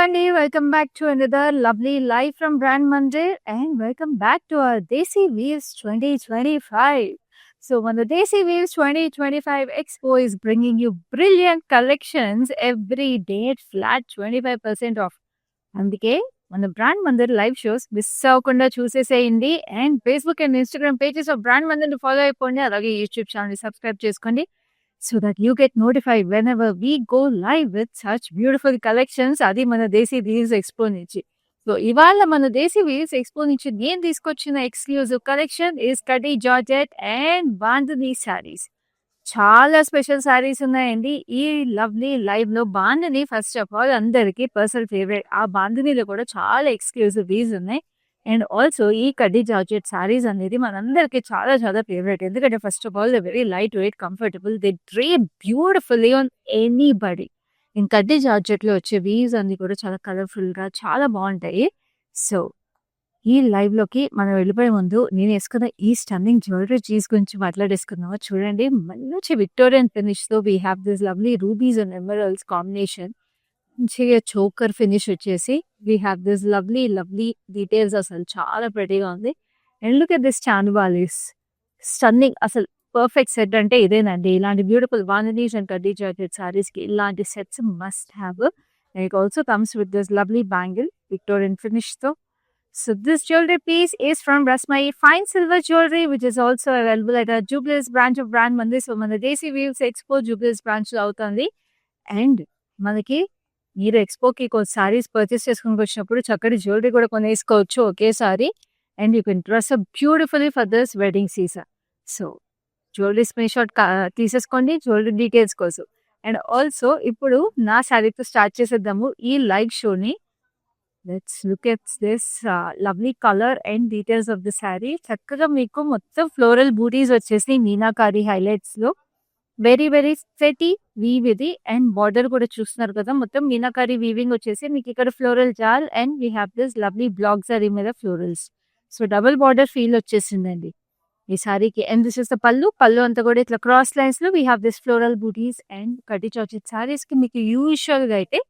అండి. Welcome back to another lovely live from brand Mandir and welcome back to our Desi weaves 2025. So మన Desi weaves 2025 Expo is bringing you brilliant collections every day at flat 25% off. అందుకే మన brand Mandir live shows miss అవ్వకుండా చూసేసేయండి and Facebook and Instagram pages of brand మందిర్ని follow అయిపోండి. అలాగే YouTube channel subscribe చేసుకోండి. So that you get notified whenever we go live with such beautiful collections. అది మన దేశీ వీవ్స్ ఎక్స్పో నుంచి. సో ఇవాళ మన దేశీ వీవ్స్ ఎక్స్పో నుంచి నేను తీసుకొచ్చిన exclusive collection is Khaddi georgette and Bandhani saris. చాలా స్పెషల్ శారీస్ ఉన్నాయండి ఈ లవ్లీ లైవ్ లో. బాంధనీ ఫస్ట్ ఆఫ్ ఆల్ అందరికి పర్సనల్ ఫేవరెట్. ఆ బాంధనీలో కూడా చాలా ఎక్స్క్లూజివ్ వీవ్స్ ఉన్నాయి. అండ్ ఆల్సో ఈ కడ్డీ జార్జెట్ సారీస్ అనేది మనందరికి చాలా చాలా ఫేవరెట్. ఎందుకంటే first of all the very light weight, comfortable, they drape beautifully on anybody. In కడ్డీ జార్జెట్ లో వచ్చే వీవ్స్ అన్ని కూడా చాలా కలర్ఫుల్ గా చాలా బాగుంటాయి. సో ఈ లైవ్ లోకి మనం వెళ్ళిపోయే ముందు నేను వేసుకున్న ఈ స్టన్నింగ్ జ్యువెలరీ చీజ్ గురించి మాట్లాడేసుకుందామా. చూడండి, మంచి విక్టోరియన్ ఫినిష్ తో we have this lovely rubies and emeralds combination. మంచిగా చోకర్ ఫినిష్ వచ్చేసి we have this lovely lovely details. అసలు చాలా ప్రెటీగా ఉంది. అండ్ లుక్ ఎట్ దిస్ చాన్వాలీస్, స్టన్నింగ్. అసలు పర్ఫెక్ట్ సెట్ అంటే ఇదేనండి. ఇలాంటి బ్యూటిఫుల్ బాంధనీస్ అండ్ కడ్డీ జార్జెట్ సారీస్ కి ఇలాంటి sets must have. And it also comes with this lovely bangle Victorian finish తో. So this jewelry piece is from Rasmai Fine Silver Jewelry, which is also available at our Jubilees branch of Brand Mandir. So మన Desi weaves expo జూబ్లీస్ branch లో అవుతుంది. And మనకి మీరు ఎక్స్పోకి కొన్ని saris purchase చేసుకుని వచ్చినప్పుడు చక్కటి జ్యువెలరీ కూడా కొనేసుకోవచ్చు ఒకేసారి. And you can dress up beautifully for this wedding season. So jewellery screen shot తీసేసుకోండి జ్యువెలరీ డీటెయిల్స్ కోసం. అండ్ ఆల్సో ఇప్పుడు నా శారీతో స్టార్ట్ చేసేద్దాము ఈ లైవ్ షోని. Let's look at this lovely colour and details of the sari. చక్కగా మీకు మొత్తం ఫ్లోరల్ బూటీస్ వచ్చేసి మీనాకారి హైలైట్స్ లో వెరీ వెరీ స్ట్రెటీ వీవ్ ఇది. అండ్ బార్డర్ కూడా చూస్తున్నారు కదా, మొత్తం మీనాకారి వీవింగ్ వచ్చేసి మీకు ఇక్కడ floral jaal and we have this lovely black zari మీద florals. So double border feel వచ్చేసిందండి ఈ సారీకి. అండ్ దిస్ ఇస్ ద పళ్ళు. పళ్ళు అంతా కూడా ఇట్లా క్రాస్ లైన్స్ లో we have this floral booties. And కడ్డీ జార్జెట్ సారీస్ కి మీకు యూజువల్ గా అయితే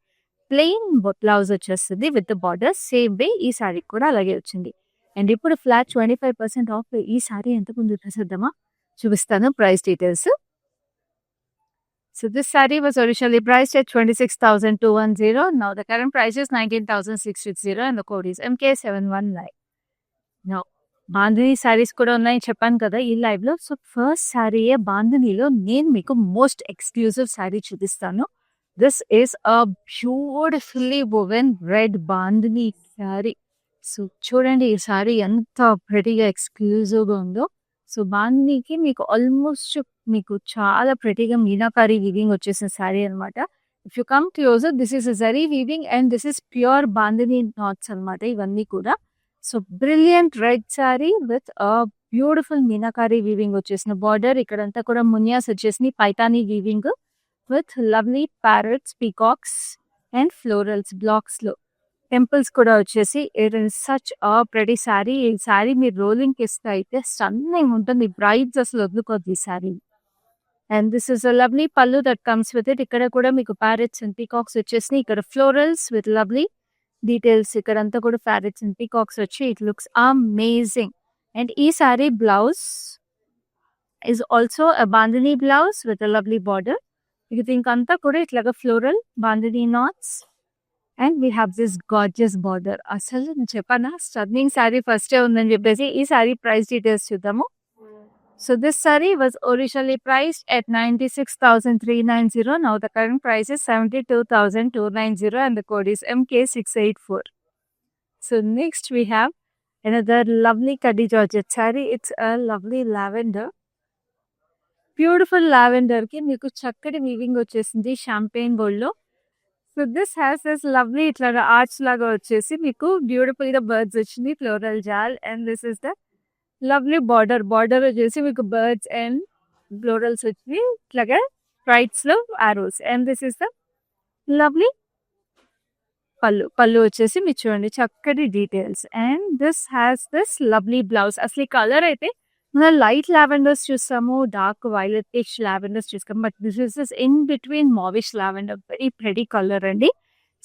ప్లెయిన్ బ్లౌజ్ వచ్చేస్తుంది with the border. Same way ఈ సారీకి కూడా అలాగే వచ్చింది. అండ్ ఇప్పుడు ఫ్లాట్ 25% ఆఫ్ ఈ సారీ ఎంత ముందు చూసేద్దామా, చూపిస్తాను price details. So this saree was originally priced at 26,210. Now the current price is 19,660 and the code is MK719. Now bandhani saris కూడా ఉన్నాయి చెప్పాను కదా ఈ లైవ్ లో. సో ఫస్ట్ సారీయే బాంధనీలో నేను మీకు మోస్ట్ ఎక్స్క్లూజివ్ సారీ చూపిస్తాను. This is a beautifully woven red bandhani sorry. So చూడండి ఈ సారీ ఎంత ప్రెటీగా ఎక్స్క్లూజివ్ గా ఉందో. సో బాంధనీకి మీకు ఆల్మోస్ట్ మీకు చాలా ప్రెటీగా మీనాకారి వీవింగ్ వచ్చేసిన శారీ అనమాట. If you come closer, this is zari weaving and this is pure bandhani knots అనమాట ఇవన్నీ కూడా. So brilliant red sari with beautiful meenakari weaving వచ్చేసిన బార్డర్. ఇక్కడంతా కూడా మునియాస్ వచ్చేసి Paithani weaving with lovely parrots, peacocks and florals blocks లో టెంపుల్స్ కూడా వచ్చేసి. It is such a pretty sari. ఈ శారీ మీరు రోలింగ్ ఇస్తే అయితే స్టన్నింగ్ ఉంటుంది. బ్రైడ్స్ అసలు వదులుకోద్ది ఈ sari. And this is a lovely పళ్ళు దట్ కమ్స్ విత్ ఇట్. ఇక్కడ కూడా మీకు ప్యారెట్స్ అండ్ పీకాక్స్ వచ్చేసి. ఇక్కడ ఫ్లోరల్స్ విత్ లవ్లీ డీటెయిల్స్. ఇక్కడంతా కూడా ప్యారెట్స్ అండ్ పీకాక్స్ వచ్చి ఇట్ లుక్స్ అమేజింగ్. అండ్ ఈ sari blouse is also a bandhani blouse with a lovely border. ఇది ఇంకంతా కూడా ఇట్లాగా floral bandhani knots and we have this gorgeous border. అసలు నేను చెప్పానా స్టన్నింగ్ శారీ ఫస్టే ఉందని చెప్పేసి. ఈ శారీ ప్రైస్ డీటెయిల్స్ చూద్దాము. So this sari was originally priced at 96,390. Now the current price is 72,290 and the code is MK684. So next we have another lovely kaddi georgette sari. It's a lovely lavender, beautiful lavender కి మీకు చక్కటి weaving వచ్చేసింది champagne gold లో. So this has this lovely ఇట్లా arch లాగా వచ్చేసి మీకు beautiful గా బర్డ్స్ వచ్చింది, floral jaal. And this is the lovely border. Border వచ్చేసి మీకు బర్డ్స్ అండ్ ఫ్లోరల్స్ వచ్చి ఇట్లాగా స్ట్రైట్స్ లో arrows. And this is the lovely pallu. Pallu వచ్చేసి మీరు చూడండి చక్కటి details. And this has this lovely blouse. అసలు ఈ కలర్ అయితే మనం లైట్ లావెండర్స్ చూస్తాము, డార్క్ వైలెటిష్ లావెండర్స్ చూస్తాము, but this is in between mauvish lavender. Very pretty colour అండి.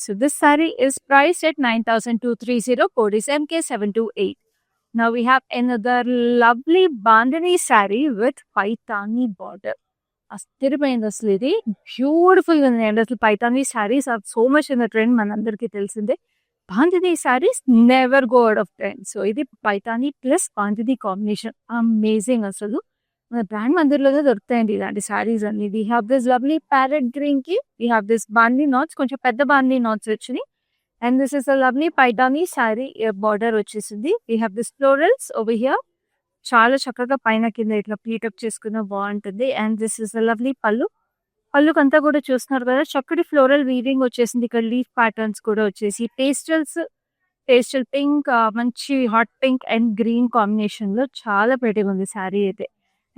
So this saree is priced at 9,230. Code is MK728. Now we have another lovely bandhani saree with paitani border. అస్థిరమైంది అసలు ఇది బ్యూటిఫుల్గా ఉంది and అసలు Paithani saris are so much in the trend మనందరికీ తెలిసిందే. Bandhani saris never go out of trend. So ఇది Paithani plus bandhani combination amazing. అసలు మన బ్రాండ్ మందిర్లోనే దొరుకుతాయండి ఇలాంటి శారీస్ అన్ని. We have this lovely parrot green కి we have this bandhani knots, కొంచెం పెద్ద బాందిని నాట్స్ వచ్చినాయి. And this is a lovely Paithani sari border వచ్చేసింది. We have this florals over here. చాలా చక్కగా పైన కింద ఇట్లా ప్లీటప్ చేసుకున్న బాగుంటుంది. And this is a lovely పళ్ళు. పళ్ళుకంతా కూడా చూస్తున్నారు కదా, చక్కటి ఫ్లోరల్ వీవింగ్ వచ్చేసింది. ఇక్కడ లీఫ్ ప్యాటర్న్స్ కూడా వచ్చేసి పేస్టల్ పింక్, మంచి hot pink and green combination లో చాలా ప్రెటీగా ఉంది శారీ అయితే.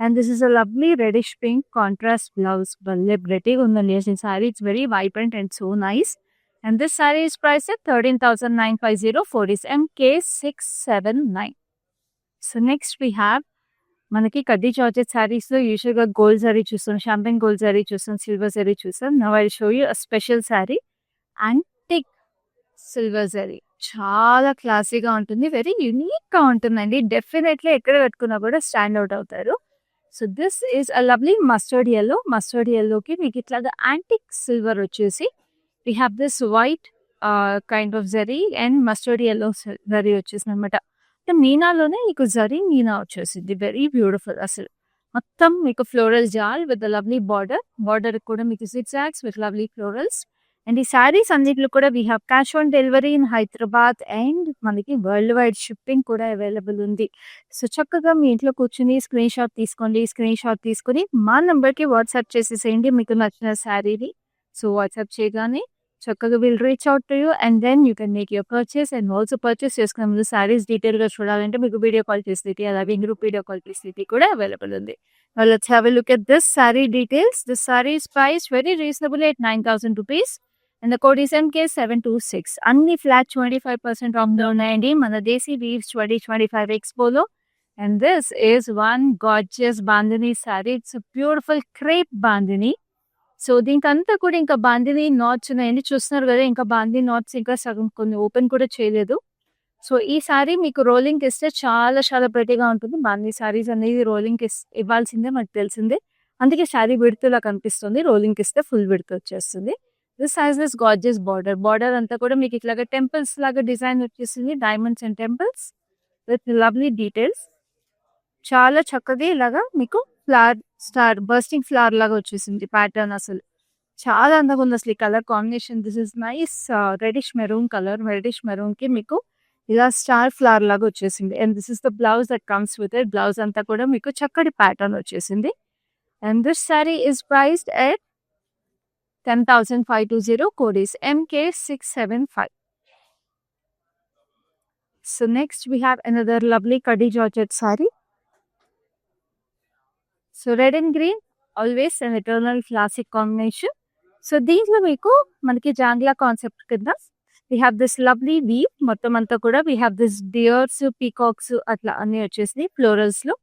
And this is a lovely reddish pink contrast blouse. భలే ప్రెటీగా ఉందండి అసలు sari. It's very vibrant and so nice. And this sari is price at 13,950. Code is MK679. So next we have మనకి కడ్డీ జార్జెట్ శారీస్ లో యూజువల్ గా గోల్డ్ జరీ చూస్తాం, షాంపెన్ గోల్డ్ జరీ చూస్తాం, silver zari చూస్తాం. Now I show you a special sari antique silver zari. చాలా క్లాసీగా ఉంటుంది, వెరీ యూనిక్ గా ఉంటుందండి. డెఫినెట్లీ ఎక్కడ కట్టుకున్నా కూడా స్టాండ్ అవుట్ అవుతారు. So this is a lovely mustard yellow. Mustard ఎల్లోకి మీకు ఇట్లాగా యాంటిక్ సిల్వర్ వచ్చేసి we have this white kind of zari and mustard yellow zari వచ్చేసింది అనమాట. మీనాలోనే మీకు జరీ మీనా వచ్చేసింది. వెరీ బ్యూటిఫుల్ అసలు. మొత్తం మీకు ఫ్లోరల్ జాల్ విత్ లవ్లీ బార్డర్ కూడా మీకు zigzags with lovely florals. And ఈ శారీస్ అన్నిట్లో కూడా we have cash on delivery in Hyderabad and మనకి వరల్డ్ వైడ్ షిప్పింగ్ కూడా అవైలబుల్ ఉంది. సో చక్కగా మీ ఇంట్లో కూర్చుని స్క్రీన్ షాట్ తీసుకోండి. స్క్రీన్ షాట్ తీసుకుని మా నెంబర్కి వాట్సాప్ చేసేసేయండి మీకు నచ్చిన శారీని. సో వాట్సాప్ చేయగానే చక్కగా will reach out to you and then you can make your purchase. And also purchase చేసుకునే ముందు శారీస్ డీటెయిల్గా చూడాలంటే మీకు వీడియో కాల్ ఫెసిలిటీ, అలాగే గ్రూప్ వీడియో కాల్ ఫెసిలిటీ కూడా అవైలబుల్ ఉంది. Let's have a look at this sari details. This sari is price very reasonable at 9,000 rupees. And the code is MK726. అన్ని flat 25% ఆఫ్లో ఉన్నాయండి మన దేశీ వీవ్స్ 2025 ఎక్స్పోలో. And this is one gorgeous bandhani sari. It's beautiful crepe bandhani. So దీనికంతా కూడా ఇంకా bandhani NATS ఉన్నాయండి, చూస్తున్నారు కదా. ఇంకా బాందిని నాట్స్ ఇంకా సగం కొన్ని ఓపెన్ కూడా చేయలేదు. సో ఈ శారీ మీకు రోలింగ్ ఇస్తే చాలా చాలా ప్రెటీగా ఉంటుంది. బాందిని శారీస్ అనేది రోలింగ్ ఇవ్వాల్సిందే, మనకు తెలిసిందే. అందుకే శారీ విడుతులా కనిపిస్తుంది, రోలింగ్ ఇస్తే ఫుల్ విడుతు వచ్చేస్తుంది. This has this gorgeous border అంతా కూడా మీకు ఇట్లాగా టెంపుల్స్ లాగా డిజైన్ వచ్చేసింది. Diamonds and temples with lovely details. చాలా చక్కగా ఇలాగా మీకు ఫ్లవర్ స్టార్ బర్స్టింగ్ ఫ్లవర్ లాగా వచ్చేసింది ప్యాటర్న్. అసలు చాలా అందంగా ఉంది అసలు ఈ colour combination. This is nice reddish maroon colour. Reddish maroon కి మీకు ఇలా స్టార్ ఫ్లవర్ లాగా వచ్చేసింది. And this is the blouse that comes with it. Blouse అంతా కూడా మీకు చక్కటి ప్యాటర్న్ వచ్చేసింది. And this sari is priced at 10,520. Code is MK675. So next we have another lovely Kadhi Georgette saree. So red and green always and eternal classic combination. So దీంట్లో మీకు మనకి jangla concept కింద we have this lovely weave. మొత్తం అంతా కూడా we have this deers, peacocks అట్లా అన్ని వచ్చేసి ఫ్లోరల్స్ లో.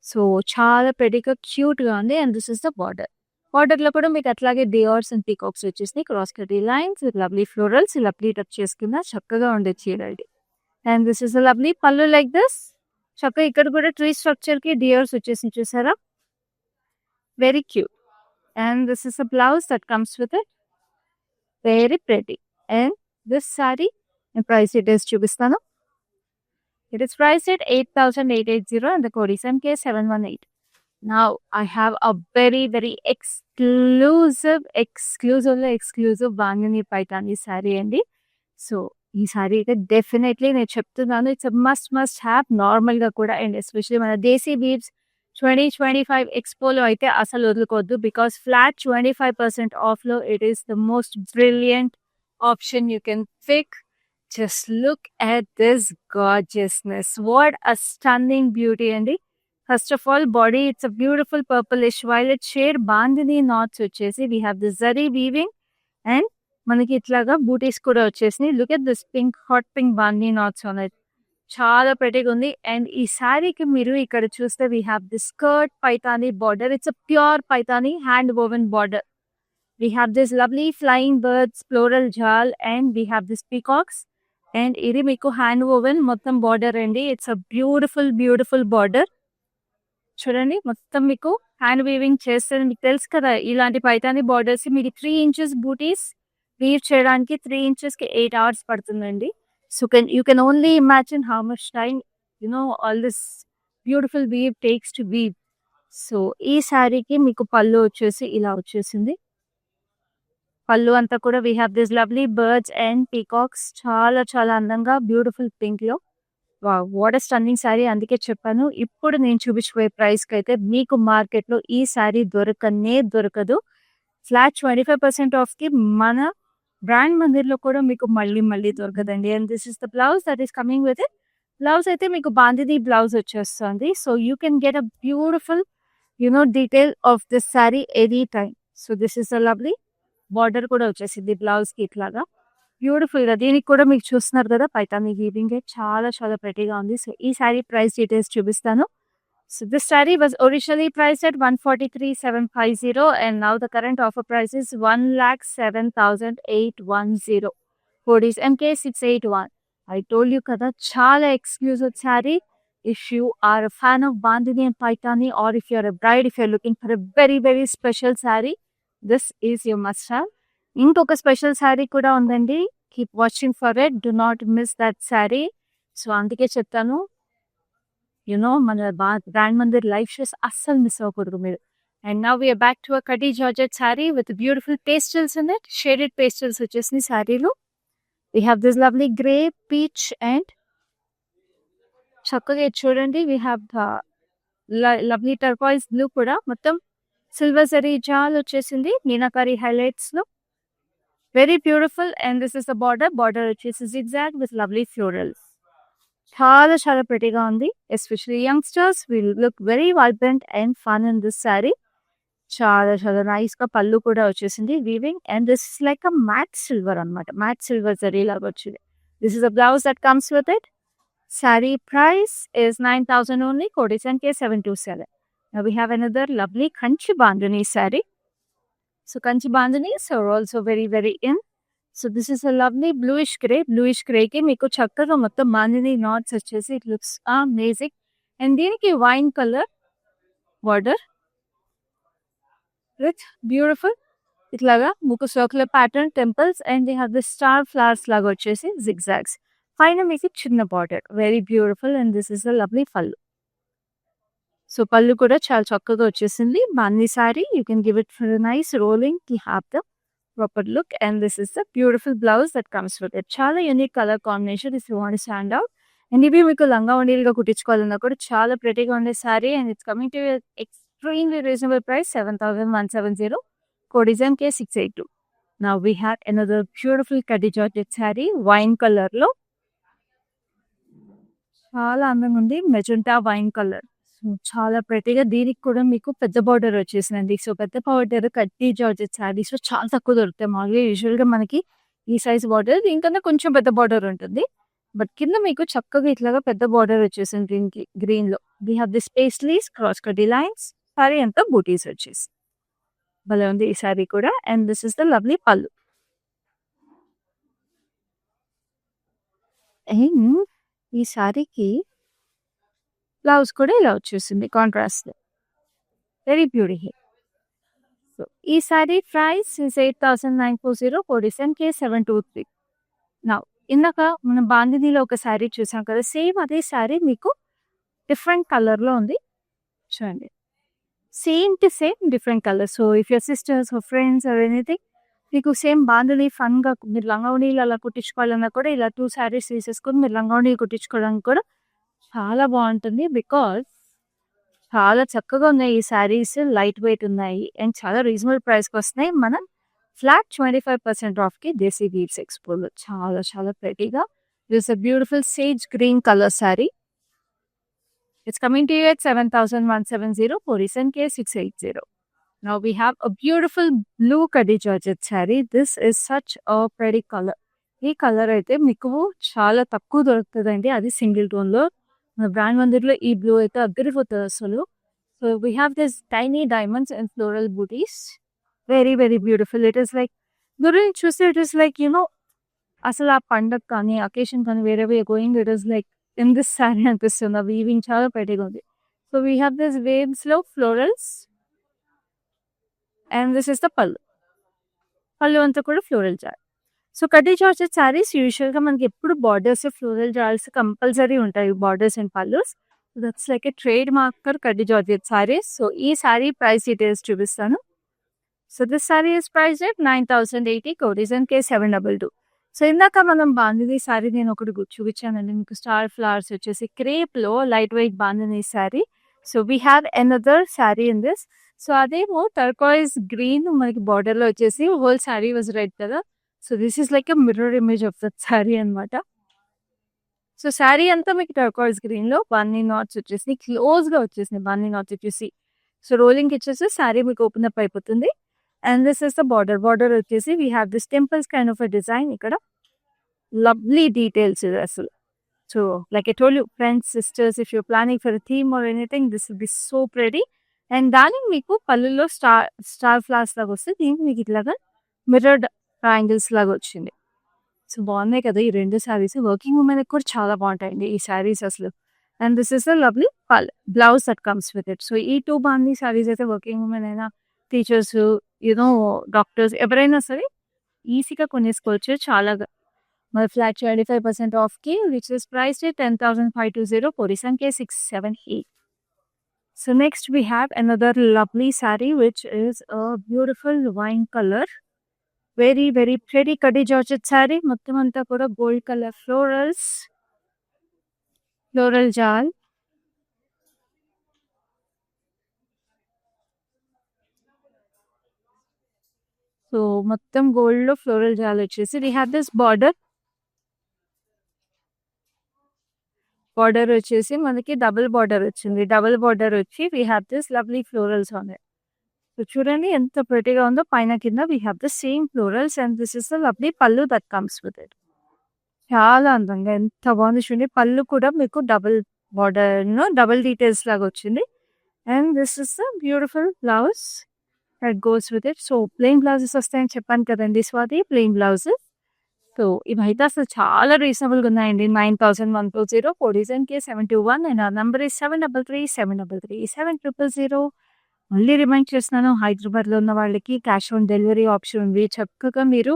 సో చాలా పెడిగా క్యూట్ గా ఉంది. And this is the border లో కూడా మీకు అట్లాగే డియర్స్ అండ్ పీకాక్స్ వచ్చేసి క్రాస్ కటీ లైన్స్ విత్ లవ్లీ ఫ్లోరల్స్ ఇలా ప్లీటప్ చేసుకున్న చక్కగా ఉండే చీర ఇది. And this is the lovely pallu like this. చక్కగా ఇక్కడ కూడా ట్రీ స్ట్రక్చర్ కి డియర్స్ వచ్చేసి చూసారా, very cute. And this is a blouse that comes with it, very pretty. And this sari price details చూపిస్తాను. It is price at 8,880 and the code is MK718. Now I have a very very exclusive bandhani Paithani sorry అండి. So ఈ sorry అయితే definitely నేను చెప్తున్నాను, it's must have normal గా కూడా. And especially మన Desi weaves 2025 ఎక్స్పోలో అయితే అసలు వదులుకోవద్దు. బికాస్ ఫ్లాట్ 25% ఆఫ్ లో it is the most brilliant option you can pick. Just look at this gorgeousness. What a stunning beauty అండి. First of all body it's a beautiful purplish violet shade. Bandhani knots వచ్చేసి we have this zari weaving and మనకి ఇట్లాగా బూటీస్ కూడా వచ్చేసినాయి. Look at this pink, hot pink bandhani knots ఉన్నాయి. చాలా ప్రెటీగా ఉంది. అండ్ ఈ శారీకి మీరు ఇక్కడ చూస్తే we have this skirt Paithani border. It's a pure Paithani hand woven border. We have this lovely flying birds, floral jal, and we have this peacocks. And ఇది మీకు హ్యాండ్ ఓవెన్ మొత్తం బార్డర్ అండి. It's a beautiful border. చూడండి మొత్తం మీకు hand weaving చేస్తుంది. మీకు తెలుసు కదా ఇలాంటి పైతాని బార్డర్స్ మీకు 3 inches బూటీస్ వీవ్ చేయడానికి 3 inchesకి 8 hours పడుతుందండి. So you can only imagine how much time all this beautiful weave takes to weave. So ఈ శారీకి మీకు పళ్ళు వచ్చేసి ఇలా వచ్చేసింది. పళ్ళు అంతా కూడా we have this lovely birds and peacocks. చాలా అందంగా బ్యూటిఫుల్ పింక్ లో. What a stunning sari. అందుకే చెప్పాను ఇప్పుడు నేను చూపించబోయే ప్రైస్ కి అయితే మీకు మార్కెట్ లో ఈ శారీ దొరకదు. ఫ్లాట్ 25% ఆఫ్ కి మన బ్రాండ్ మందిర్ లో కూడా మీకు మళ్ళీ దొరకదండి. And this is the blouse that is coming with it. Blouse అయితే మీకు బాందిని బ్లౌజ్ వచ్చేస్తుంది. So you can get a beautiful detail of this sari any time. So this is a lovely border కూడా వచ్చేసింది బ్లౌజ్ కి ఇట్లాగా బ్యూటిఫుల్ గా. దీనికి కూడా మీకు చూస్తున్నారు కదా పైతాని వీవింగ్ చాలా ప్రెటీగా ఉంది. సో ఈ శారీ ప్రైస్ డీటెయిల్స్ చూపిస్తాను. So this sari was originally price at 143,750 and now the current offer price is 1,07,810. Code is MK681. I told you kada చాలా exclusive sari. If you are a fan of Bandhani and Paitani, or if you're a bride, if you're looking for a very special saree, this is your must have. ఇంకొక special sari కూడా ఉందండి. Keep watching for it. Do not miss that sari. So అందుకే చెప్తాను మన brand Mandir live shows అస్సలు miss అవ్వకూడదు మీరు. And now we are back to a kaddi georgette sari with beautiful pastels in it. Shaded pastels వచ్చేసింది శారీలో. We have this lovely grey, peach and చక్కగా చూడండి we have lovely turquoise blue కూడా. మొత్తం సిల్వర్ జరీ జాల్ వచ్చేసింది మీనాకారి హైలైట్స్ లో. Very beautiful. And this is the border వచ్చేసి zigzag with lovely florals. చాలా ప్రెటీగా ఉంది. Especially youngsters will look very vibrant and fun in this sari. చాలా నైస్ గా పళ్ళు కూడా వచ్చేసింది weaving. And this is like a matte silver అనమాట. మ్యాట్ సిల్వర్ జరీ లాగా వచ్చింది. This is the blouse that comes with it. Saree price is 9,000 only. Code is NK727. Now we have another lovely Kanchi Bandhani saree. So Kanchi Bandhanis are also very in. So this is a lovely bluish gray. Bluish gray ki meeku chakkaga mottam Bandhani knots vachesi. It looks amazing. And deeniki wine color border with beautiful itlaga muku circular pattern temples, and they have the star flowers laga vachesi zigzags. పైన మీకు చిన్న border. Very beautiful. And this is a lovely pallu. So pallu కూడా చాలా చక్కగా వచ్చేసింది. Bandhi sari. You can give it for nice rolling కి have the proper look. And this is the beautiful blouse that comes with it. చాలా unique colour combination. If you want stand out. అండ్ ఇవి మీకు లంగా ఉండీలుగా కుట్టించుకోవాలన్నా కూడా చాలా ప్రెటీగా ఉండే sari. And it's coming to extremely reasonable price 7,170. Code is MK682. Now we have another beautiful కడ్డీ జార్జెట్ సారీ వైన్ కలర్ లో. చాలా అందంగా ఉంది. Magenta wine colour. సో చాలా ప్రెటీగా. దీనికి కూడా మీకు పెద్ద బార్డర్ వచ్చేసిందండి. సో పెద్ద బార్డర్ కడ్డీ జార్జెట్ శారీస్ చాలా తక్కువ దొరుకుతాయి. మామూలుగా యూజువల్గా మనకి ఈ సైజ్ బార్డర్, దీనికన్నా కొంచెం పెద్ద బార్డర్ ఉంటుంది. బట్ కింద మీకు చక్కగా ఇట్లాగా పెద్ద బార్డర్ వచ్చేసింది దీనికి గ్రీన్ లో. We have this paisleys cross కడ్డీ లైన్స్. సారీ అంతా బూటీస్ వచ్చేసి భలే ఉంది ఈ సారీ కూడా. And this is the lovely పళ్ళు. అండ్ ఈ సారీకి బ్లౌజ్ కూడా ఇలా వచ్చేసింది కాంట్రాస్ట్. Very beautiful. సో ఈ sari price is 8,940. Code is MK723. నా ఇందాక మనం బాందినీలో ఒక శారీ చూసాం కదా, సేమ్ అదే శారీ మీకు డిఫరెంట్ కలర్ లో ఉంది. చూడండి same to same different colour. So if your sisters or friends or anything మీకు సేమ్ బాంధని ఫన్గా మీరు లంగావణీలు అలా కుట్టించుకోవాలన్నా కూడా ఇలా 2 శారీస్ తీసేసుకొని మీరు లంగావణీలు కుట్టించుకోవడానికి కూడా చాలా బాగుంటుంది. బికాజ్ చాలా చక్కగా ఉన్నాయి ఈ శారీస్. లైట్ వెయిట్ ఉన్నాయి అండ్ చాలా రీజనబుల్ ప్రైస్కి వస్తున్నాయి. మనం ఫ్లాట్ 25% ఆఫ్కి దేశీ వీవ్స్ ఎక్స్పోలో. చాలా ప్రెటీగా. This a beautiful sage green colour sari. It's coming to you at 7,170. for SNK680. Now we have a beautiful blue Kadi Georgette saree. This is such a pretty color. ఈ colour అయితే మీకు చాలా తక్కువ దొరుకుతుందండి. అది సింగిల్ టోన్ లో. మన brand మందిర్లో ఈ బ్లూ అయితే అద్దరిపోతుంది అసలు. So we have this tiny diamonds and floral butis very very beautiful. It is like దూరం నుంచి చూస్తే ఇట్ ఈస్ లైక్ అసలు ఆ పండగ కానీ, అకేషన్ కానీ wherever you are going it is like in this sari అనిపిస్తుంది. ఆ వీవింగ్ చాలా ప్రెటీగా ఉంది. సో వీ హ్యావ్ దిస్ వేవ్స్‌లో florals and this is the pallu. Pallu అంతా కూడా ఫ్లోరల్ జాల్. సో కడ్డీ జార్జెట్ సారీస్ యూజువల్‌గా మనకి ఎప్పుడు బార్డర్స్, ఫ్లోరల్ జాల్స్ కంపల్సరీ ఉంటాయి. Borders and pallus. That's like a trade mark for kaddi georgette saris. So ఈ సారీ ప్రైస్ డీటెయిల్స్ చూపిస్తాను. So this sorry is priced at 9,080 కోటీస్ అండ్ K722. సో ఇందాక మనం బాందిని సారీ నేను ఒకటి చూపించానండి మీకు. స్టార్ ఫ్లవర్స్ వచ్చేసి క్రేప్‌లో light weight bandhani sari. So we have another sari in this. So అదేమో టర్కాయిజ్ గ్రీన్ మనకి బార్డర్‌లో వచ్చేసి హోల్ సారీ వాజ్ రెడ్ కదా! So this is like a mirror image of that sari అనమాట. సో సారీ అంతా మీకు టర్కాయిజ్ గ్రీన్‌లో బన్నీ నాట్స్ వచ్చేసి క్లోజ్‌గా వచ్చేసినాయి. బన్నీ నాట్స్ వచ్చేసి సో రోలింగ్‌కి ఇచ్చేసి సారీ మీకు ఓపెన్ అప్ అయిపోతుంది. And this is the border. Border వచ్చేసి we have this temples kind of a design ఇక్కడ. లవ్లీ డీటెయిల్స్ ఇది అసలు. So like I told you friends, sisters if you're planning for a theme or anything this will be so pretty. And దానికి మీకు పళ్ళులో star flowers లాగా వస్తే దీనికి మీకు ఇట్లాగా మిర్రర్డ్ ట్రయాంగిల్స్ లాగా వచ్చింది. సో బాగున్నాయి కదా ఈ రెండు సారీస్. వర్కింగ్ ఉమెన్‌కి కూడా చాలా బాగుంటాయండి ఈ సారీస్ అసలు. And this is a lovely blouse that comes with it. So ఈ 2 బాందీ సారీస్ అయితే వర్కింగ్ ఉమెన్ అయినా, టీచర్స్, డాక్టర్స్ ఎవరైనా సరే ఈజీగా కొనేసుకోవచ్చు. చాలా మరి ఫ్లాట్ 25% ఆఫ్‌కి విచ్ ఇస్ ప్రైస్డ్ ఎట్ 10,520 కోటీస్ and K678. So next we have another lovely saree which is a beautiful wine color. Very very pretty కడ్డీ జార్జెట్ saree. మొత్తం అంతా కూడా gold colour floral jaal. So మొత్తం గోల్డ్‌లో ఫ్లోరల్ జాల్ వచ్చేసి we have this border. Border వచ్చేసి మనకి డబుల్ బార్డర్ వచ్చింది. డబుల్ బార్డర్ వచ్చి we have this lovely florals on it. So చూడండి ఎంత ప్రెటీగా ఉందో. పైన కింద we have the same florals and this is the lovely pallu that comes with it. చాలా అందంగా ఎంత బాగుంది చూడండి. పల్లు కూడా మీకు డబుల్ బార్డర్‌లో డబుల్ డీటెయిల్స్ లాగా వచ్చింది. And this is the beautiful blouse that goes with it. So plain blouses వస్తాయని చెప్పాను కదండి స్వాతి. Plain blouses. సో ఇవైతే అసలు చాలా రీజనబుల్‌గా ఉన్నాయండి. 9,120 కోటీస్ and K721 and our number is 7337337000. మళ్ళీ రిమైండ్ చేస్తున్నాను, హైదరాబాద్‌లో ఉన్న వాళ్ళకి క్యాష్ ఆన్ డెలివరీ ఆప్షన్ ఉంది. చక్కగా మీరు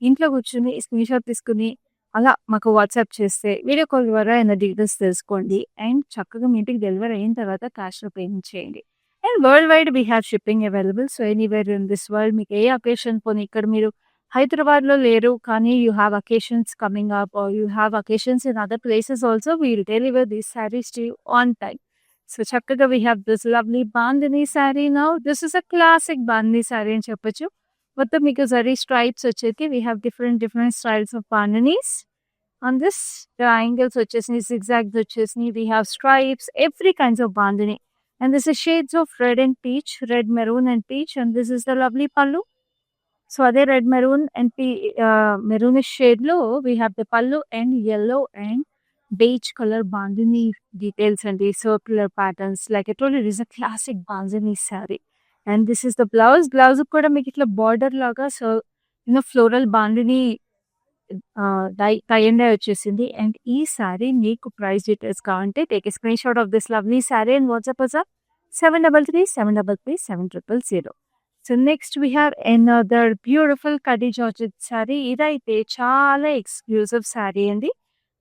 ఇంట్లో కూర్చొని స్క్రీన్‌షాట్ తీసుకొని అలా మాకు వాట్సాప్ చేస్తే వీడియో కాల్ ద్వారా ఏమైనా డీటెయిల్స్ తెలుసుకోండి. అండ్ చక్కగా మీ ఇంటికి డెలివరీ అయిన తర్వాత క్యాష్‌లో పేమెంట్ చేయండి. And world wide we have shipping available. So anywhere in this world మీకు ఏ అకేషన్ పోనీ ఇక్కడ మీరు హైదరాబాద్‌లో లేరు కానీ you have occasions coming up or you have occasions in other places also we will deliver these saris to you on time. So చక్కగా we have this lovely bandhani sari now. This is a classic bandhani sari అని చెప్పొచ్చు. మొత్తం మీకు zari stripes వచ్చేసి we have different styles of bandhanis. On this triangles వచ్చేసినాయి, zigzags వచ్చేసినాయి. We have stripes, every kinds of bandhani. And this is shades of red and peach, red, maroon and peach. And this is the lovely pallu. So అదే red maroon and maroonish షేడ్‌లో we have the pallu and yellow and beige colour bandhani details అండి. Circular patterns like I told you it is a classic bandhani sari. And this is the blouse. బ్లౌజ్‌కి కూడా మీకు ఇట్లా border లాగా floral bandhani tie and dye వచ్చేసింది. And ఈ సారీ మీకు ప్రైస్ డీటెయిల్స్ కావాలంటే take a screenshot of this lovely sari and WhatsApp us 7337337000. So next we have another beautiful కడ్డీ జార్జెట్ సారీ. ఇదైతే చాలా ఎక్స్క్లూజివ్ సారీ అండి.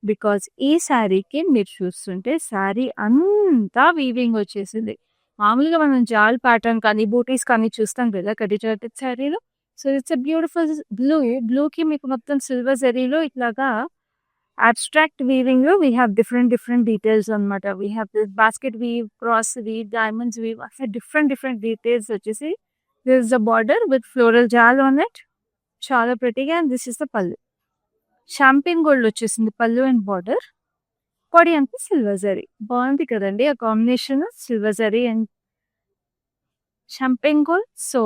బికాజ్ ఈ సారీకి మీరు చూస్తుంటే సారీ అంతా వీవింగ్ వచ్చేసింది. మామూలుగా మనం జాల్ ప్యాటర్న్ కానీ బూటీస్ కానీ చూస్తాం కదా కడ్డీ జార్జెట్ సారీలో. సో ఇట్స్ అ బ్యూటిఫుల్ బ్లూకి మీకు మొత్తం సిల్వర్ జరీలో ఇట్లాగా అబ్స్ట్రాక్ట్ వీవింగ్‌లో వీ హ్యావ్ డిఫరెంట్ డీటెయిల్స్ అనమాట. We have this basket weave, cross weave, diamonds weave అట్లా డిఫరెంట్ డీటెయిల్స్ వచ్చేసి this is the border with floral jaal on it. చాలా ప్రెటీగా. And this is the pallu. Champagne gold వచ్చేసింది pallu and border. Body అంతా silver zari. బాగుంది కదండి ఆ combination silver zari and champagne gold. So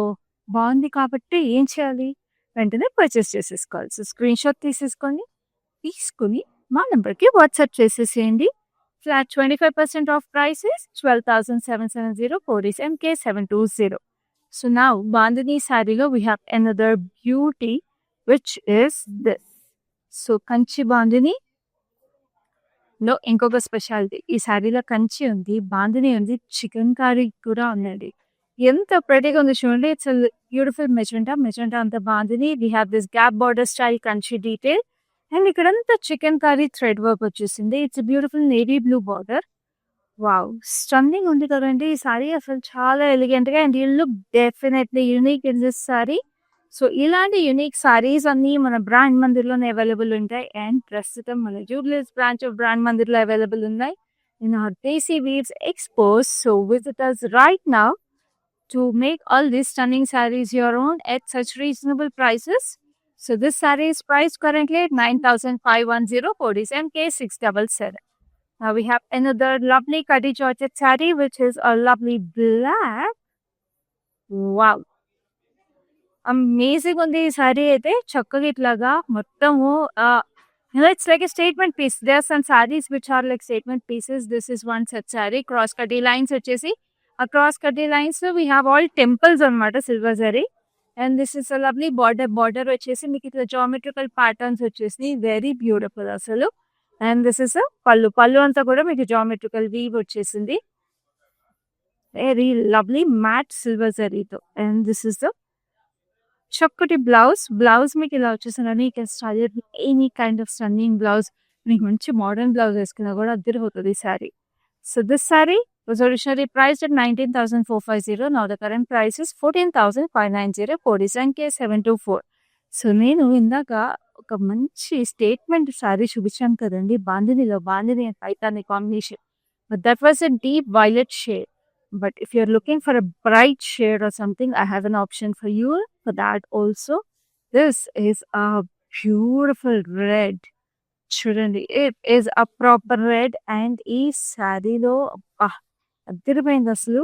బాగుంది కాబట్టి ఏం చేయాలి, వెంటనే పర్చేస్ చేసేసుకోవాలి. సో స్క్రీన్ షాట్ తీసుకుని మా నెంబర్కి వాట్సాప్ చేసేసేయండి. Flat 25% of prices 12,770 కోటీస్ MK720. So now Bandhani saree we have another beauty, which is this. So Kanchi bandhani లో ఇంకొక స్పెషాలిటీ, ఈ శారీలో కంచి ఉంది, బాందిని ఉంది, చికెన్ కర్రీ కూడా ఉందండి. ఎంత ప్రెటీగా ఉంది చూడండి. ఇట్స్ బ్యూటిఫుల్ మెజెంటా అంత bandhani. We have this gap border style Kanchi detail and ఇక్కడంతా చికెన్ కర్రీ థ్రెడ్ వర్క్ వచ్చేసింది. It's beautiful navy blue border. Wow! Stunning ఉంది కదండీ! ఈ సారీ అసలు చాలా ఎలిగెంట్‌గా and you look definitely unique in this sari. So, ఇలాంటి యూనిక్ సారీస్ అన్నీ మన బ్రాండ్ మందిర్‌లోనే అవైలబుల్ ఉంటాయి. అండ్ ప్రస్తుతం మన జూబ్లీహిల్స్ బ్రాంచ్ ఆఫ్ బ్రాండ్ మందిర్‌లో అవైలబుల్ ఉన్నాయి. ఇన్ అవర్ దేశీ వీవ్స్ ఎక్స్‌పోస్. So, visit us right now to make all these stunning sarees your own at such reasonable prices. So, this saree is priced currently at 9,510, code is MK677. Now we have another lovely Kadi Georgette saree, which is a lovely black. Wow! Amazing ఉంది ఈ sorry అయితే. చక్కగా ఇట్లాగా మొత్తము it's like a statement piece. There are some sarees which are like statement pieces. This is one such saree. Cross cutty lines వచ్చేసి, ఆ cross cutty lines లో we have all temples అన్నమాట, silver zari. And this is a lovely border వచ్చేసి మీకు ఇట్లా geometrical patterns వచ్చేసి very beautiful అసలు. And this is pallu అంతా కూడా మీకు జామెట్రికల్ వీవ్ వచ్చేసింది. వెరీ లవ్లీ మ్యాట్ సిల్వర్ జరీతో. అండ్ దిస్ ఇస్ ద చక్కటి బ్లౌజ్ మీకు ఇలా వచ్చేసిందని. You can style it with any kind of stunning blouse. మీకు మంచి మోడర్న్ బ్లౌజ్ వేసుకున్నా కూడా అదిరిపోతుంది ఈ saree. So this saree was originally priced at 19,450. Now the current price is 14,590. Code is NK724. So నేను ఇందాక ఒక మంచి స్టేట్మెంట్ శారీ చూపించాను కదండి, bandhani and Paithani combination. But that was a deep violet shade. But if you're looking for a bright shade or something, I have an option for you for that also. This is a beautiful red. చూడండి, it is a proper red. And ఈ శారీలో అదిరిపోయింది అసలు.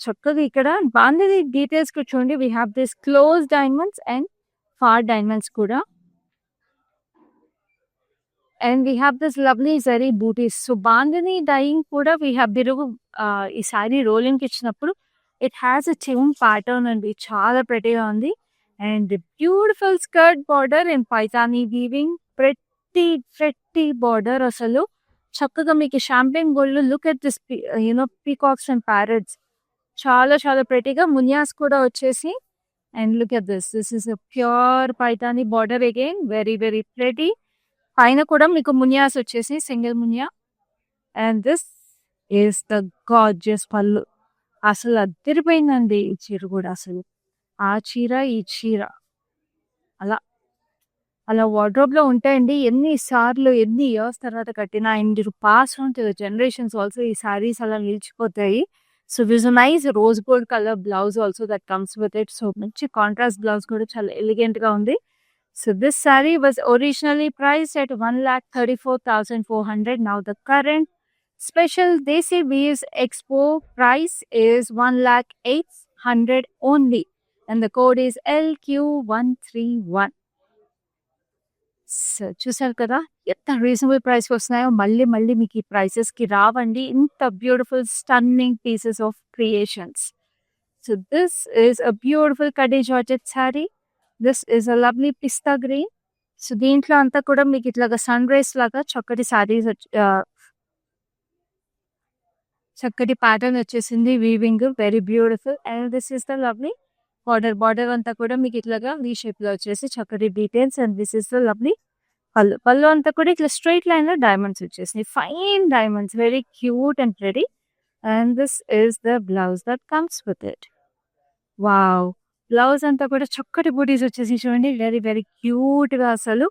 చక్కగా ఇక్కడ bandhani details కూడా చూడండి. We have this close diamonds and far diamonds కూడా. And we have this lovely zari butis. So bandhani dyeing కూడా వీ హ్యావ్ ఈ శారీ రోలింగ్కి ఇచ్చినప్పుడు it has a tune pattern అండి, చాలా ప్రెటీగా ఉంది. And beautiful skirt border and paithani weaving, pretty border అసలు. చక్కగా మీకు champagne gold. Look at this peacocks and parrots, చాలా చాలా ప్రెటీగా. మునియాస్ కూడా వచ్చేసి. And look at this is a pure Paithani border again, very very pretty. పైన కూడా మీకు మునియాస్ వచ్చేసి, single Muniya. And this is the gorgeous పళ్ళు. అసలు అదిరిపోయిందండి ఈ చీర కూడా అసలు. ఆ చీర ఈ చీర అలా వార్డ్రోబ్లో ఉంటాయండి. ఎన్నిసార్లు ఎన్ని ఇయర్స్ తర్వాత కట్టినా and pass on to the generations also ఈ శారీస్ అలా నిలిచిపోతాయి. So this a nice rose gold colour blouse also that comes with it. So మంచి కాంట్రాస్ట్ బ్లౌజ్ కూడా చాలా ఎలిగెంట్గా ఉంది. So this saree was originally priced at 1,34,400. Now the current special Desi Weaves Expo price is 1,08,000 only. And the code is LQ131. So చూసారు కదా ఎంత reasonable ప్రైస్కి వస్తున్నాయో. మళ్ళీ మీకు ఈ ప్రైసెస్కి రావండి ఇంత beautiful stunning pieces of creations. So this is a beautiful khadi georgette sari. This is a lovely pista green. So దీంట్లో అంతా కూడా మీకు ఇట్లాగా సన్ రైస్ లాగా చక్కటి శారీస్ చక్కటి ప్యాటర్న్ వచ్చేసింది, weaving very beautiful. And this is the lovely border అంతా కూడా మీకు ఇట్లాగా వీ షేప్ లో వచ్చేసి చక్కటి details. And this is the lovely పళ్ళు అంతా కూడా ఇట్లా స్ట్రైట్ లైన్ లో డైమండ్స్ వచ్చేసినాయి, fine diamonds, very cute and pretty. And this is the blouse that comes with it. Wow! Blouse అంతా కూడా చక్కటి బూటీస్ వచ్చేసి చూడండి, వెరీ వెరీ క్యూట్ గా అసలు.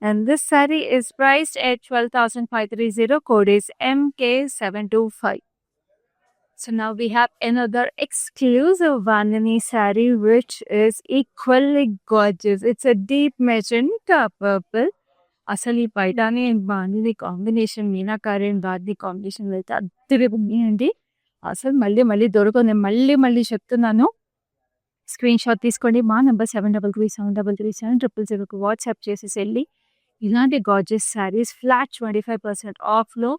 And this sorry is priced at 12,530. Code is MK725. So now we have another exclusive Bandhani saree which is equally gorgeous. It's a deep magenta purple. అసలు ఈ paithani and bandhani combination, meenakari and bandhani combination అయితే అద్దరిపోయింది అండి. అసలు మళ్ళీ దొరకదు. నేను మళ్ళీ చెప్తున్నాను, స్క్రీన్ షాట్ తీసుకోండి. మా నెంబర్ 7337337000కు వాట్సాప్ చేసేసి వెళ్ళి ఇలాంటి గార్జియస్ శారీస్ ఫ్లాట్ 25% ఆఫ్లో.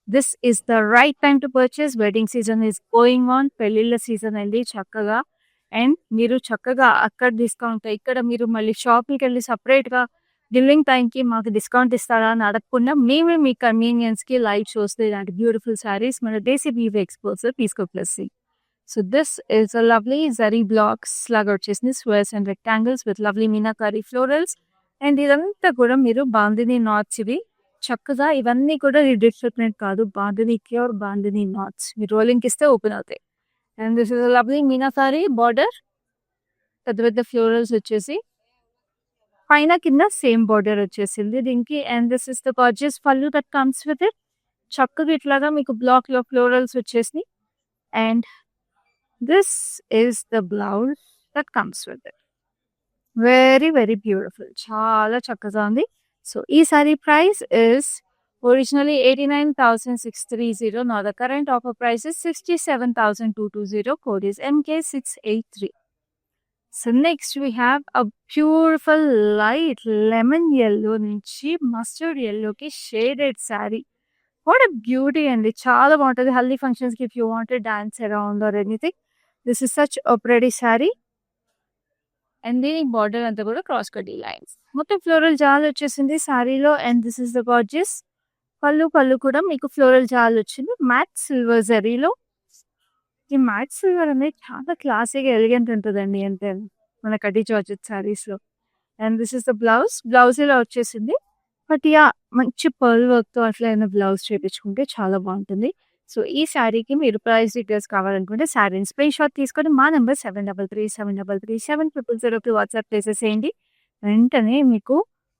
This is the right time to purchase. Wedding season is going on. పెళ్ళిళ్ళ సీజన్ అండి చక్కగా. అండ్ మీరు చక్కగా అక్కడ డిస్కౌంట్, ఇక్కడ మీరు మళ్ళీ షాప్‌కెళ్ళి సెపరేట్‌గా డ్యూరింగ్ టైమ్‌కి మాకు డిస్కౌంట్ ఇస్తారా అని అడగకుండా మేమే మీ కన్వీనియన్స్‌కి లైవ్ షోస్‌లో ఇలాంటి బ్యూటిఫుల్ శారీస్ మన దేశీ వీవ్ ఎక్స్‌పోర్ట్స్‌లో తీసుకొచ్చేసి. So this is a lovely zari blocks లాగా వచ్చేసింది. Squares and rectangles with lovely meenakari florals. And ఇదంతా కూడా మీరు బాందిని నాట్స్ ఇవి. చక్కగా ఇవన్నీ కూడా రిడిస్ట్రిక్ట్ కాదు. Bandhani pure bandhani knots. మీరు రోలింగ్‌కి ఇస్తే ఓపెన్ అవుతాయి. And this is a lovely meenakari border. పెద్ద పెద్ద ఫ్లోరల్స్ వచ్చేసి పైన కింద సేమ్ బార్డర్ వచ్చేసింది దీనికి. And this is the gorgeous పల్లు దట్ కమ్స్ విత్ ఇట్. చక్కగా ఇట్లాగా మీకు బ్లాక్‌లో ఫ్లోరల్స్ వచ్చేసినాయి. And this is the blouse that comes with it. Very very beautiful. చాలా చక్కగా ఉంది. సో ఈ sari price is originally 89,630. Now the current offer price is 67,220. Code is MK683. So next we have a beautiful light lemon yellow నుంచి mustard yellow కి shaded saree. What a beauty అండి. చాలా బాగుంటుంది haldi functions కి if you want to dance around or anything. This is such a pretty saree. And దీనికి border అంతా కూడా cross కటీ లైన్స్. మొత్తం ఫ్లోరల్ జాల్ వచ్చేసింది సారీలో. And this is the gorgeous pallu కూడా మీకు ఫ్లోరల్ జాల్ వచ్చింది మ్యాట్ సిల్వర్ జరీలో. ఈ మ్యాట్ సిల్వర్ అనేది చాలా క్లాసీగా ఎలిగెంట్ ఉంటుందండి అంటే మన కటీ జార్జెట్ సారీస్లో. And this is the blouse ఇలా వచ్చేసింది. బట్ యా మంచి పర్ల్ వర్క్తో అట్లా ఏమైనా బ్లౌజ్ చేయించుకుంటే చాలా బాగుంటుంది. సో ఈ శారీకి మీరు ప్రైస్ డీటెయిల్స్ కావాలనుకుంటే శారీని స్క్రీన్ షాట్ తీసుకొని మా నెంబర్ 7337337000కి వాట్సాప్ చేసేసేయండి. వెంటనే మీకు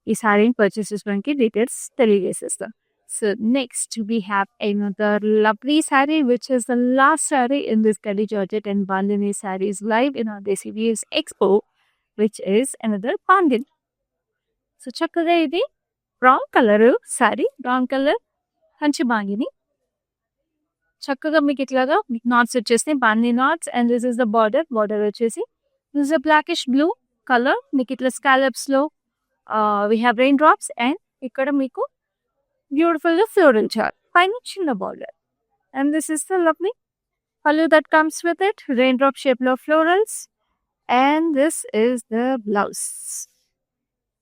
ఈ శారీని పర్చేస్ చేసుకోవడానికి డీటెయిల్స్ తెలియజేసేస్తాం. So next we have another lovely saree which is the last saree in this khaddi georgette and bandhani sarees live in our Desi weaves expo which is another bandhani. So చక్కగా ఇది brown colour saree, brown colour Kanchi బాంగిని. చక్కగా మీకు ఇట్లాగా నాట్స్ వచ్చేసి bandhani knots. And this is the border వచ్చేసి this is blackish blue colour. మీకు ఇట్లా స్కాలప్స్ లో we have rain drops. And ఇక్కడ మీకు బ్యూటిఫుల్ ఫ్లోరల్ చార్ పైన చిన్న border. And this is the lovely pallu that comes with it rain drop shape లో florals. And this is the blouse.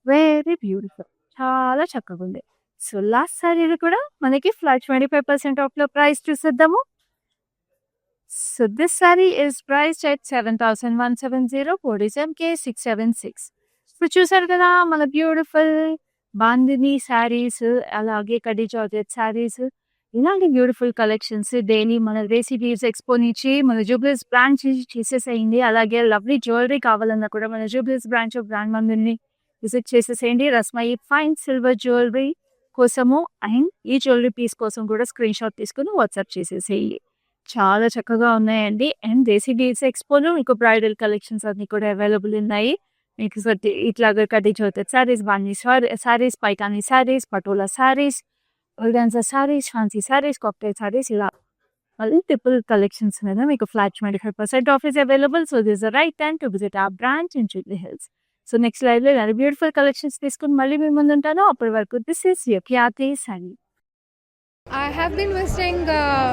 Very beautiful, చాలా చక్కగా ఉంది. సో లాస్ట్ సారీలో కూడా మనకి ఫ్లాట్ 25% ఆఫ్ లో ప్రైస్ చూసేద్దాము. So this sorry is priced at 7,170. Code is MK676. ఇప్పుడు చూసారు కదా మన బ్యూటిఫుల్ బాందిని శారీస్, అలాగే కడీ జార్జెట్ శారీస్, ఇలాంటి బ్యూటిఫుల్ కలెక్షన్స్ డైలీ మన దేశీ వీవ్స్ ఎక్స్పో నుంచి మన జూబ్లీస్ బ్రాంచ్ చేసేసేయండి. అలాగే లవ్లీ జ్యువెలరీ కావాలన్నా కూడా మన జూబ్లీస్ బ్రాంచ్ ఆఫ్ బ్రాండ్ మందిని విజిట్ చేసేసేయండి. రస్మయి ఫైన్ సిల్వర్ జ్యువెలరీ కోసము అండ్ ఈ జ్యువెలరీ పీస్ కోసం కూడా స్క్రీన్ షాట్ తీసుకుని వాట్సాప్ చేసేసేయండి. చాలా చక్కగా ఉన్నాయండి. అండ్ దేశీ వీవ్స్ ఎక్స్పోలో మీకు బ్రైడల్ కలెక్షన్స్ అన్ని కూడా అవైలబుల్ ఉన్నాయి. మీకు ఇట్లాగా కడ్డీ చోతే sarees, bandhani sarees, paithani sarees, patola sarees, organza sarees, fancy sarees, cocktail sarees, ఇలా మల్టిపుల్ కలెక్షన్స్ మీద మీకు flat 25% off is available. So this the right time to visit our branch in Jubilee Hills. So next live లో ఇలాంటి బ్యూటిఫుల్ కలెక్షన్స్ తీసుకుని మళ్ళీ మీ ముందు ఉంటాను. అప్పటి వరకు this is your Khyati Sunny. I have been visiting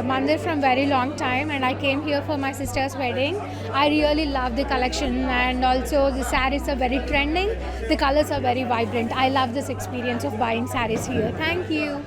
Mandir from very long time, and I came here for my sister's wedding. I really love the collection, and also the sarees are very trending. The colors are very vibrant. I love this experience of buying sarees here. Thank you.